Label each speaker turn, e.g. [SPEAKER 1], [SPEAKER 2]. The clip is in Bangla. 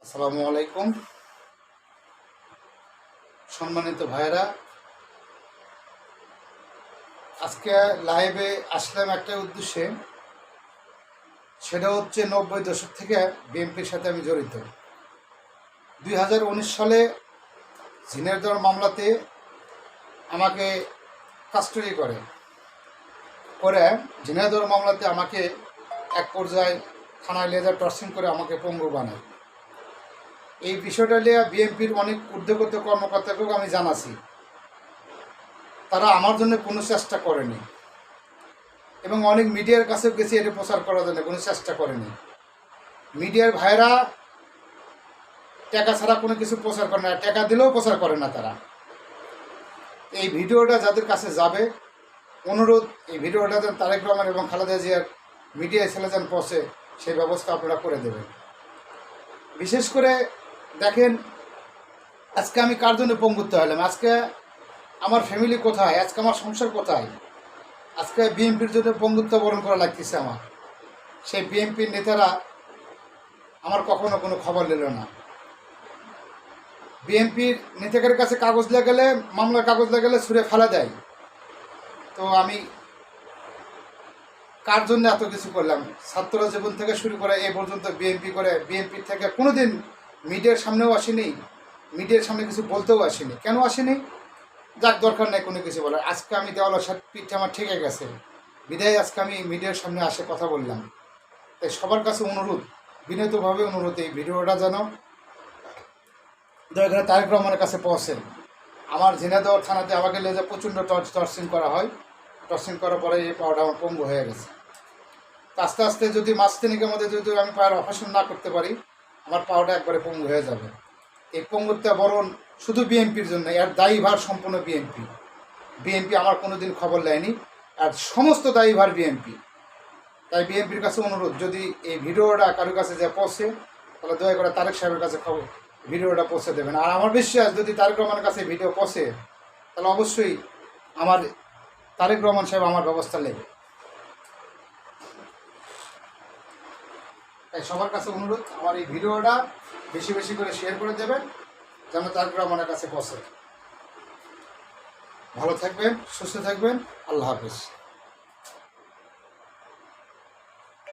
[SPEAKER 1] আসসালামু আলাইকুম সম্মানিত ভাইরা, আজকে লাইভে আসলাম একটা উদ্দেশ্যে। সেটা হচ্ছে 90 দশক থেকে বিএনপির সাথে আমি জড়িত। 2019 সালে ঝিনাইদহ মামলাতে আমাকে কাস্টডি করে ঝিনাইদহ মামলাতে আমাকে এক পর্যায়ে থানায় লেজার টর্চিং করে আমাকে পঙ্গু বানায়। এই বিষয়টা নিয়ে বিএনপির অনেক ঊর্ধ্বগত কর্মকর্তাকেও আমি জানাছি, তারা আমার জন্য কোনো চেষ্টা করেনি এবং অনেক মিডিয়ার কাছেও গেছে এটা প্রচার করার জন্য কোনো চেষ্টা করেনি। মিডিয়ার ভাইরা টাকা ছাড়া কোনো কিছু প্রচার করে না, টাকা দিলেও প্রচার করে না তারা। এই ভিডিওটা যাদের কাছে যাবে, অনুরোধ এই ভিডিওটা যেন তারেক রহমান এবং খালেদা জিয়ার মিডিয়ায় ছেলে যেন পৌঁছে সেই ব্যবস্থা আপনারা করে দেবেন। বিশেষ করে দেখেন, আজকে আমি কার জন্য পঙ্গুত্ব হলাম, আজকে আমার ফ্যামিলি কোথায়, আজকে আমার সংসার কোথায়, আজকে বিএনপির জন্য পঙ্গুত্ব বরণ করা লাগতেছে আমার। সেই বিএনপির নেতারা আমার কখনো কোনো খবর নিল না। বিএনপির নেতাদের কাছে কাগজ লাগালে, মামলার কাগজ লাগালে ছুঁড়ে ফেলা দেয়। তো আমি কার জন্য এত কিছু করলাম? ছাত্র জীবন থেকে শুরু করে এ পর্যন্ত বিএনপি করে, বিএনপির থেকে কোনোদিন মিডিয়ার সামনেও আসেনি, মিডিয়ার সামনে কিছু বলতেও আসেনি। কেন আসেনি? যাক, দরকার নেই কোনো কিছু বলার। আজকে আমি দেওয়ালার সাথে পিঠে আমার ঠেকে গেছে বিদায় আজকে আমি মিডিয়ার সামনে আসে কথা বললাম। তাই সবার কাছে অনুরোধ, বিনীতভাবে অনুরোধ, এই ভিডিওটা যেন দয়া করে তারেক রহমানের কাছে পৌঁছেন। আমার ঝিনাইদহ থানাতে আমাকে লেজে প্রচণ্ড টর্চিং করা হয়। টর্চিং করার পরে এই পাওয়াটা আমার পঙ্গু হয়ে গেছে। তো আস্তে আস্তে যদি মাসখানেকের মধ্যে যদি আমি পায়ের অপারেশন না করতে পারি, আমার পাওয়াটা একবারে পঙ্গু হয়ে যাবে। এই পঙ্গুত্ব বরণ শুধু বিএনপির জন্য, এর দায়ীভার সম্পূর্ণ বিএনপি। বিএনপি আমার কোনো দিন খবর নেয়নি, আর সমস্ত দায়ীভার বিএনপি। তাই বিএনপির কাছে অনুরোধ, যদি এই ভিডিওটা কারোর কাছে যে পৌঁছে, তাহলে দয়া করে তারেক সাহেবের কাছে খবর ভিডিওটা পৌঁছে দেবেন। আর আমার বিশ্বাস, যদি তারেক রহমানের কাছে ভিডিও পৌঁছে, তাহলে অবশ্যই আমার তারেক রহমান সাহেব আমার ব্যবস্থা নেবে। তাই সবার কাছে অনুরোধ, আমার এই ভিডিওটা বেশি বেশি করে শেয়ার করে দেবেন যেন তারেক রহমানের কাছে পৌঁছে। ভালো থাকবেন, সুস্থ থাকবেন, আল্লাহ হাফেজ।